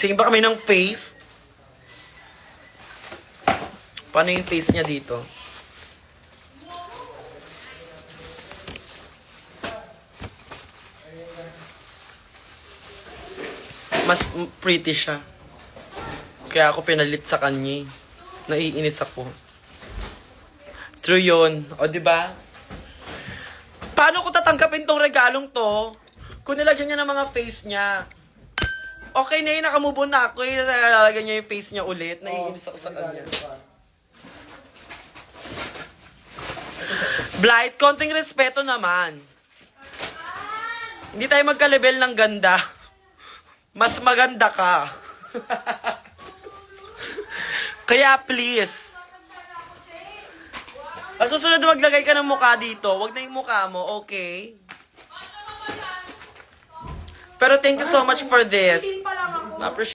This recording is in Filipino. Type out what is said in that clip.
Same ba kami ng face? Paano yung face niya dito? Mas pretty siya. Kaya ako pinalit sa kanya. Naiinis ako. True yun. O, diba? Paano ko tatanggapin tong regalong to? Kung nilagyan niya ng mga face niya. Okay na yun, nakamove on na ako. Nalalagyan niya yung face niya ulit. Naiinis ako sa kanya. Blight, konting respeto naman. Hindi tayo magka-level ng ganda. Mas maganda ka. Kaya please. Ang susunod maglagay ka ng mukha dito. Huwag na yung mukha mo, okay? Pero thank you so much for this. Na-appreciate